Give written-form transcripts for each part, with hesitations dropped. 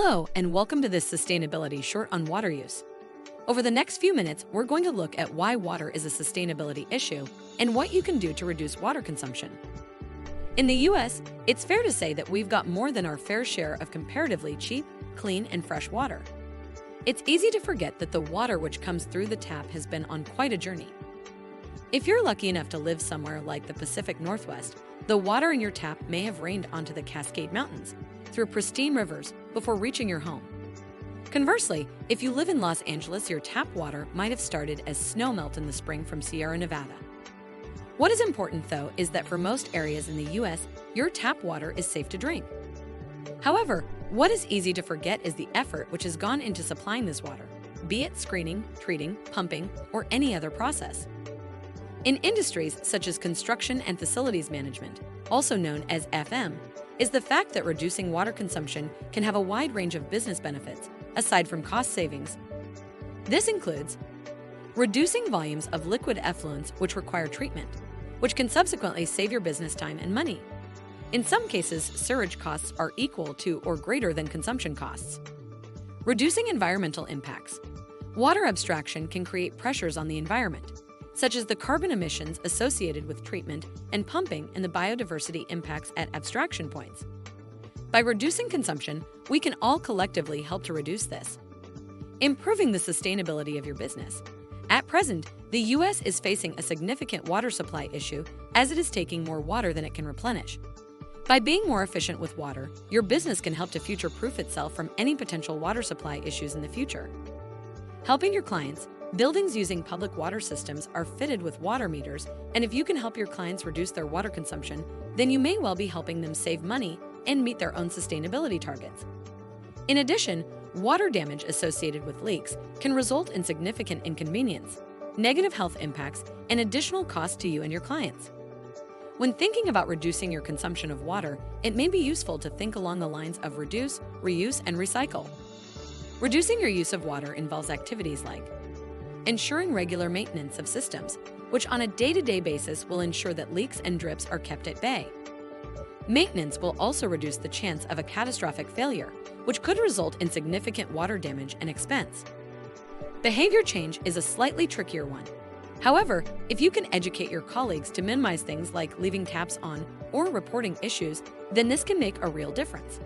Hello, and welcome to this Sustainability Short on Water Use. Over the next few minutes, we're going to look at why water is a sustainability issue and what you can do to reduce water consumption. In the US, it's fair to say that we've got more than our fair share of comparatively cheap, clean, and fresh water. It's easy to forget that the water which comes through the tap has been on quite a journey. If you're lucky enough to live somewhere like the Pacific Northwest, the water in your tap may have rained onto the Cascade Mountains, through pristine rivers, before reaching your home. Conversely, if you live in Los Angeles, your tap water might have started as snowmelt in the spring from Sierra Nevada. What is important, though, is that for most areas in the US, your tap water is safe to drink. However, what is easy to forget is the effort which has gone into supplying this water, be it screening, treating, pumping, or any other process. In industries such as construction and facilities management, also known as FM, is the fact that reducing water consumption can have a wide range of business benefits, aside from cost savings. This includes reducing volumes of liquid effluents which require treatment, which can subsequently save your business time and money. In some cases, sewage costs are equal to or greater than consumption costs. Reducing environmental impacts. Water abstraction can create pressures on the environment, such as the carbon emissions associated with treatment and pumping and the biodiversity impacts at abstraction points. By reducing consumption, we can all collectively help to reduce this. Improving the sustainability of your business. At present, the US is facing a significant water supply issue as it is taking more water than it can replenish. By being more efficient with water, your business can help to future-proof itself from any potential water supply issues in the future. Helping your clients. Buildings using public water systems are fitted with water meters, and if you can help your clients reduce their water consumption, then you may well be helping them save money and meet their own sustainability targets. In addition, water damage associated with leaks can result in significant inconvenience, negative health impacts, and additional costs to you and your clients. When thinking about reducing your consumption of water, it may be useful to think along the lines of reduce, reuse, and recycle. Reducing your use of water involves activities like ensuring regular maintenance of systems, which on a day-to-day basis will ensure that leaks and drips are kept at bay. Maintenance will also reduce the chance of a catastrophic failure, which could result in significant water damage and expense. Behavior change is a slightly trickier one. However, if you can educate your colleagues to minimize things like leaving taps on or reporting issues, then this can make a real difference.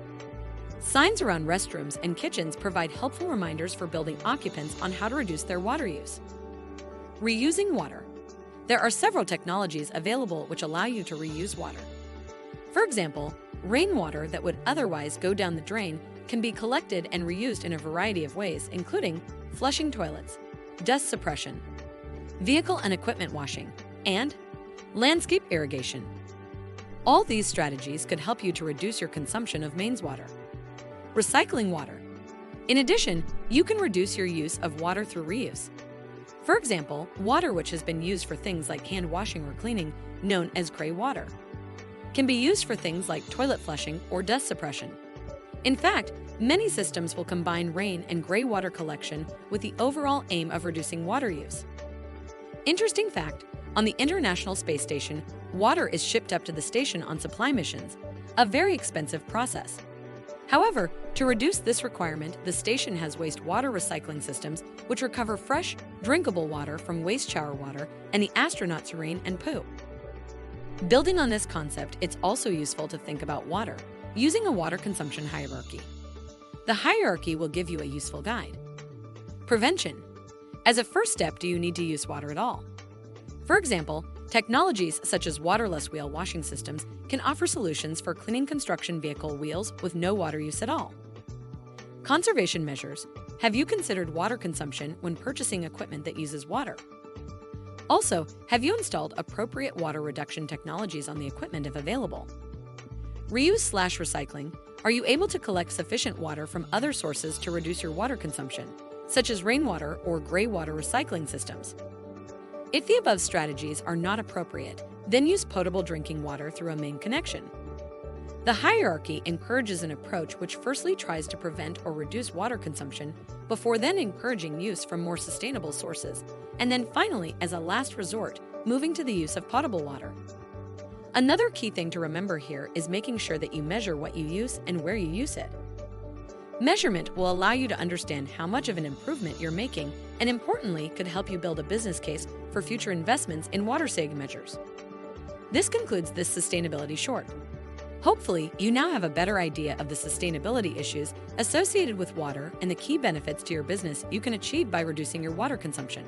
Signs around restrooms and kitchens provide helpful reminders for building occupants on how to reduce their water use. Reusing water. There are several technologies available which allow you to reuse water. For example, rainwater that would otherwise go down the drain can be collected and reused in a variety of ways, including flushing toilets, dust suppression, vehicle and equipment washing, and landscape irrigation. All these strategies could help you to reduce your consumption of mains water. Recycling water. In addition, you can reduce your use of water through reuse. For example, water which has been used for things like hand washing or cleaning, known as gray water, can be used for things like toilet flushing or dust suppression. In fact, many systems will combine rain and gray water collection with the overall aim of reducing water use. Interesting fact, on the International Space Station, water is shipped up to the station on supply missions, a very expensive process. However, to reduce this requirement, the station has wastewater recycling systems which recover fresh, drinkable water from waste shower water and the astronauts' urine and poo. Building on this concept, it's also useful to think about water using a water consumption hierarchy. The hierarchy will give you a useful guide. Prevention. As a first step, do you need to use water at all? For example, technologies such as waterless wheel washing systems can offer solutions for cleaning construction vehicle wheels with no water use at all. Conservation measures. Have you considered water consumption when purchasing equipment that uses water? Also, have you installed appropriate water reduction technologies on the equipment if available? Reuse/recycling. Are you able to collect sufficient water from other sources to reduce your water consumption, such as rainwater or gray water recycling systems? If the above strategies are not appropriate, then use potable drinking water through a main connection. The hierarchy encourages an approach which firstly tries to prevent or reduce water consumption before then encouraging use from more sustainable sources, and then finally, as a last resort, moving to the use of potable water. Another key thing to remember here is making sure that you measure what you use and where you use it. Measurement will allow you to understand how much of an improvement you're making and, importantly, could help you build a business case for future investments in water-saving measures. This concludes this Sustainability Short. Hopefully, you now have a better idea of the sustainability issues associated with water and the key benefits to your business you can achieve by reducing your water consumption.